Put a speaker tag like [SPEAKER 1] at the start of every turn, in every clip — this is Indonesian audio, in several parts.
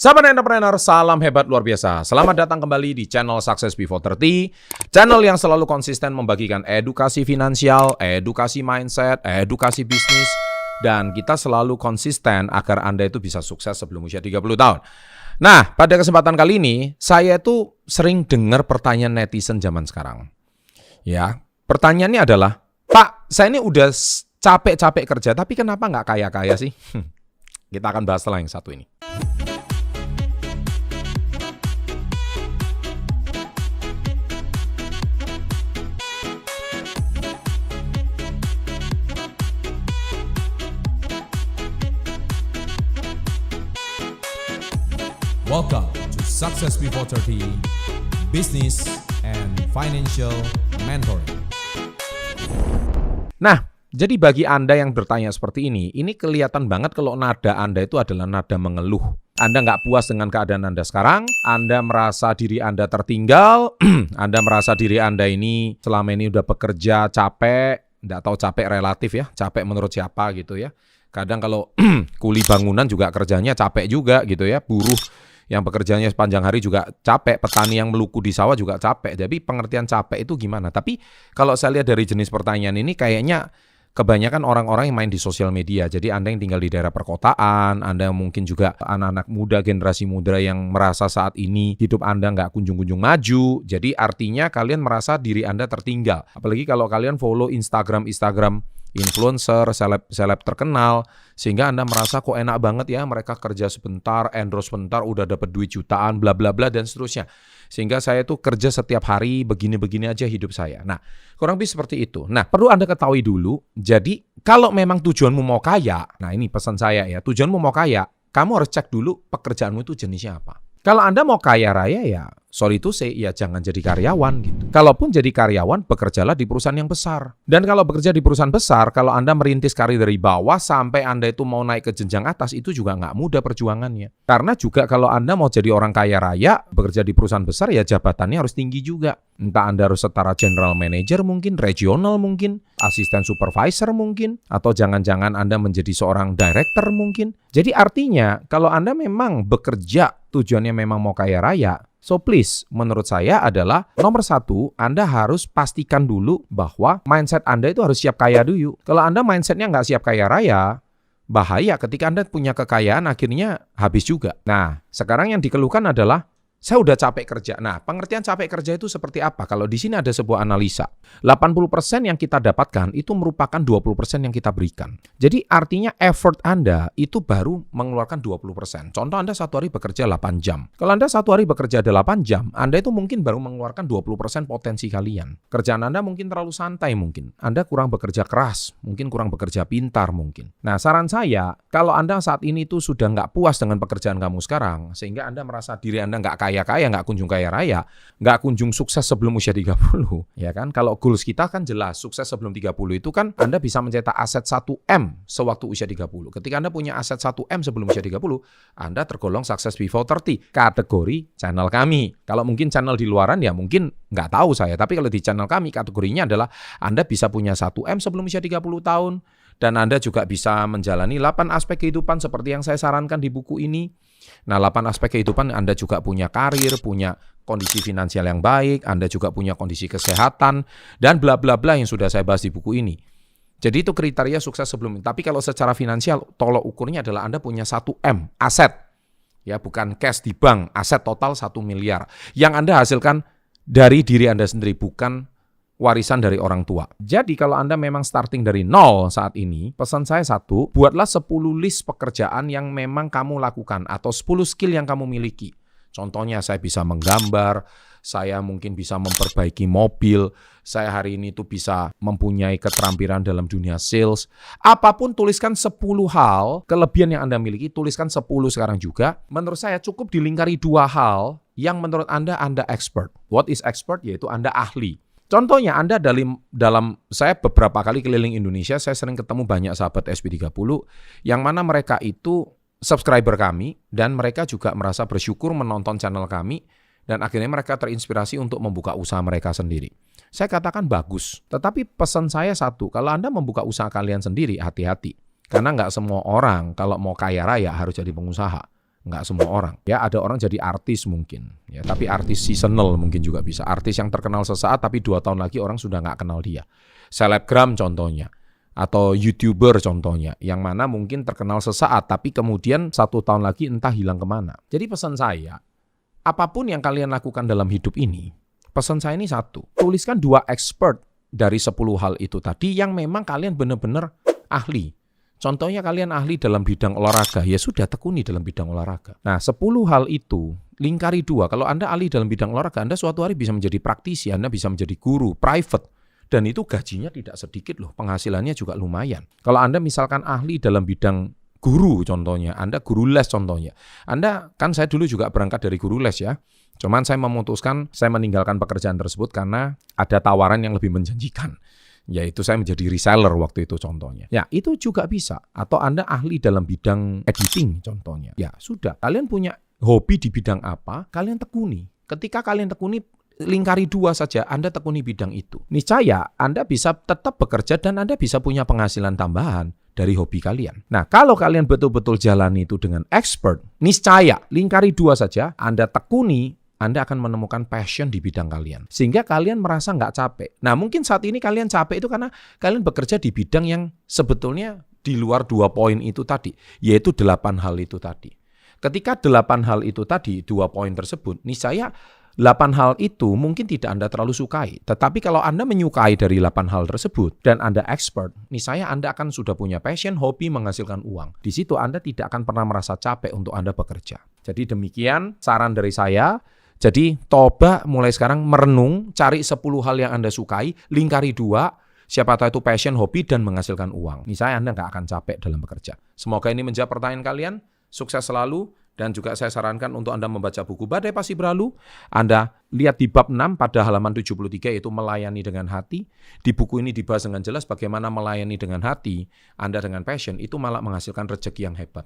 [SPEAKER 1] Sahabat entrepreneur, salam hebat luar biasa. Selamat datang kembali di channel Success Before 30. Channel yang selalu konsisten membagikan edukasi finansial, edukasi mindset, edukasi bisnis. Dan kita selalu konsisten agar Anda itu bisa sukses sebelum usia 30 tahun. Nah, pada kesempatan kali ini, saya itu sering dengar pertanyaan netizen zaman sekarang. Ya, pertanyaannya adalah, Pak, saya ini udah capek-capek kerja, tapi kenapa nggak kaya-kaya sih? Kita akan bahas setelah yang satu ini.
[SPEAKER 2] Welcome to Success Before 30, Business and Financial Mentoring.
[SPEAKER 1] Nah, jadi bagi Anda yang bertanya seperti ini kelihatan banget kalau nada Anda itu adalah nada mengeluh. Anda nggak puas dengan keadaan Anda sekarang, Anda merasa diri Anda tertinggal, Anda merasa diri Anda ini selama ini udah bekerja capek, nggak tahu capek relatif ya, capek menurut siapa gitu ya. Kadang kalau kuli bangunan juga kerjanya capek juga gitu ya, buruh yang bekerjanya sepanjang hari juga capek, petani yang meluku di sawah juga capek. Jadi pengertian capek itu gimana? Tapi kalau saya lihat dari jenis pertanyaan ini kayaknya kebanyakan orang-orang yang main di sosial media. Jadi Anda yang tinggal di daerah perkotaan, Anda mungkin juga anak-anak muda, generasi muda yang merasa saat ini hidup Anda nggak kunjung-kunjung maju. Jadi artinya kalian merasa diri Anda tertinggal. Apalagi kalau kalian follow Instagram influencer, seleb terkenal, sehingga Anda merasa kok enak banget ya, mereka kerja sebentar, endorse sebentar, udah dapat duit jutaan, bla bla bla dan seterusnya. Sehingga saya tuh kerja setiap hari, begini-begini aja hidup saya. Nah, kurang lebih seperti itu. Nah, perlu Anda ketahui dulu, jadi kalau memang tujuanmu mau kaya, nah ini pesan saya ya, tujuanmu mau kaya, kamu harus cek dulu pekerjaanmu itu jenisnya apa. Kalau Anda mau kaya raya ya, sorry to say, ya jangan jadi karyawan gitu. Kalaupun jadi karyawan, bekerjalah di perusahaan yang besar. Dan kalau bekerja di perusahaan besar, kalau Anda merintis karir dari bawah sampai Anda itu mau naik ke jenjang atas, itu juga nggak mudah perjuangannya. Karena juga kalau Anda mau jadi orang kaya raya, bekerja di perusahaan besar, ya jabatannya harus tinggi juga. Entah Anda harus setara general manager mungkin, regional mungkin, asisten supervisor mungkin, atau jangan-jangan Anda menjadi seorang director mungkin. Jadi artinya, kalau Anda memang bekerja, tujuannya memang mau kaya raya, so please, menurut saya adalah nomor satu, Anda harus pastikan dulu bahwa mindset Anda itu harus siap kaya dulu. Kalau Anda mindsetnya nggak siap kaya raya, bahaya ketika Anda punya kekayaan akhirnya habis juga. Nah, sekarang yang dikeluhkan adalah, saya udah capek kerja. Nah, pengertian capek kerja itu seperti apa? Kalau di sini ada sebuah analisa. 80% yang kita dapatkan itu merupakan 20% yang kita berikan. Jadi artinya effort Anda itu baru mengeluarkan 20%. Contoh Anda satu hari bekerja 8 jam. Kalau Anda satu hari bekerja 8 jam, Anda itu mungkin baru mengeluarkan 20% potensi kalian. Kerjaan Anda mungkin terlalu santai mungkin. Anda kurang bekerja keras, mungkin kurang bekerja pintar mungkin. Nah, saran saya, kalau Anda saat ini tuh sudah nggak puas dengan pekerjaan kamu sekarang, sehingga Anda merasa diri Anda nggak kaya-kaya, nggak kunjung kaya raya, nggak kunjung sukses sebelum usia 30, ya kan? Kalau goals kita kan jelas, sukses sebelum 30 itu kan Anda bisa mencetak aset 1M sewaktu usia 30. Ketika Anda punya aset 1M sebelum usia 30, Anda tergolong Success Before 30, kategori channel kami. Kalau mungkin channel di luaran ya mungkin nggak tahu saya, tapi kalau di channel kami kategorinya adalah Anda bisa punya 1M sebelum usia 30 tahun, dan Anda juga bisa menjalani 8 aspek kehidupan seperti yang saya sarankan di buku ini. Nah, 8 aspek kehidupan Anda juga punya karir, punya kondisi finansial yang baik, Anda juga punya kondisi kesehatan, dan bla bla bla yang sudah saya bahas di buku ini. Jadi itu kriteria sukses sebelum. Tapi kalau secara finansial, tolok ukurnya adalah Anda punya 1M, aset. Ya, bukan cash di bank, aset total 1 miliar. Yang Anda hasilkan dari diri Anda sendiri, bukan warisan dari orang tua. Jadi kalau Anda memang starting dari nol saat ini, pesan saya satu, buatlah 10 list pekerjaan yang memang kamu lakukan atau 10 skill yang kamu miliki. Contohnya saya bisa menggambar, saya mungkin bisa memperbaiki mobil, saya hari ini tuh bisa mempunyai keterampilan dalam dunia sales. Apapun tuliskan 10 hal, kelebihan yang Anda miliki, tuliskan 10 sekarang juga. Menurut saya cukup dilingkari 2 hal yang menurut Anda expert. What is expert? Yaitu Anda ahli. Contohnya Anda dalam saya beberapa kali keliling Indonesia, saya sering ketemu banyak sahabat SP30 yang mana mereka itu subscriber kami dan mereka juga merasa bersyukur menonton channel kami dan akhirnya mereka terinspirasi untuk membuka usaha mereka sendiri. Saya katakan bagus, tetapi pesan saya satu, kalau Anda membuka usaha kalian sendiri, hati-hati. Karena nggak semua orang kalau mau kaya raya harus jadi pengusaha. Nggak semua orang. Ya, ada orang jadi artis mungkin. Ya, tapi artis seasonal mungkin juga bisa. Artis yang terkenal sesaat tapi 2 tahun lagi orang sudah nggak kenal dia. Selebgram contohnya. Atau YouTuber contohnya. Yang mana mungkin terkenal sesaat tapi kemudian 1 tahun lagi entah hilang kemana. Jadi pesan saya, apapun yang kalian lakukan dalam hidup ini, pesan saya ini satu. Tuliskan 2 expert dari 10 hal itu tadi yang memang kalian benar-benar ahli. Contohnya kalian ahli dalam bidang olahraga, ya sudah tekuni dalam bidang olahraga. Nah, 10 hal itu lingkari 2. Kalau Anda ahli dalam bidang olahraga, Anda suatu hari bisa menjadi praktisi, Anda bisa menjadi guru, private. Dan itu gajinya tidak sedikit loh, penghasilannya juga lumayan. Kalau Anda misalkan ahli dalam bidang guru contohnya, Anda guru les contohnya. Anda, kan saya dulu juga berangkat dari guru les ya. Cuman saya memutuskan, saya meninggalkan pekerjaan tersebut karena ada tawaran yang lebih menjanjikan. Yaitu saya menjadi reseller waktu itu contohnya. Ya, itu juga bisa. Atau Anda ahli dalam bidang editing contohnya. Ya, sudah. Kalian punya hobi di bidang apa, kalian tekuni. Ketika kalian tekuni, lingkari 2 saja, Anda tekuni bidang itu. Niscaya Anda bisa tetap bekerja dan Anda bisa punya penghasilan tambahan dari hobi kalian. Nah, kalau kalian betul-betul jalani itu dengan expert, niscaya lingkari 2 saja, Anda tekuni, Anda akan menemukan passion di bidang kalian. Sehingga kalian merasa nggak capek. Nah, mungkin saat ini kalian capek itu karena kalian bekerja di bidang yang sebetulnya di luar 2 poin itu tadi, yaitu 8 hal itu tadi. Ketika 8 hal itu tadi, 2 poin tersebut, niscaya 8 hal itu mungkin tidak Anda terlalu sukai. Tetapi kalau Anda menyukai dari 8 hal tersebut dan Anda expert, niscaya Anda akan sudah punya passion, hobi menghasilkan uang. Di situ Anda tidak akan pernah merasa capek untuk Anda bekerja. Jadi demikian saran dari saya. Jadi coba mulai sekarang merenung, cari 10 hal yang Anda sukai, lingkari 2, siapa tahu itu passion, hobi, dan menghasilkan uang. Niscaya Anda nggak akan capek dalam bekerja. Semoga ini menjawab pertanyaan kalian, sukses selalu, dan juga saya sarankan untuk Anda membaca buku Badai Pasti Berlalu. Anda lihat di bab 6 pada halaman 73 yaitu melayani dengan hati. Di buku ini dibahas dengan jelas bagaimana melayani dengan hati, Anda dengan passion, itu malah menghasilkan rezeki yang hebat.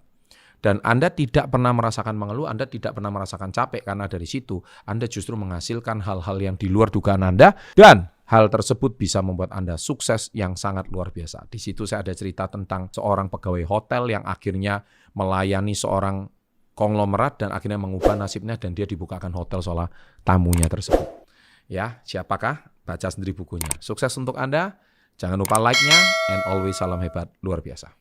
[SPEAKER 1] Dan Anda tidak pernah merasakan mengeluh, Anda tidak pernah merasakan capek karena dari situ Anda justru menghasilkan hal-hal yang di luar dugaan Anda dan hal tersebut bisa membuat Anda sukses yang sangat luar biasa. Di situ saya ada cerita tentang seorang pegawai hotel yang akhirnya melayani seorang konglomerat dan akhirnya mengubah nasibnya dan dia dibukakan hotel soal tamunya tersebut. Ya, siapakah? Baca sendiri bukunya. Sukses untuk Anda. Jangan lupa like-nya and always salam hebat luar biasa.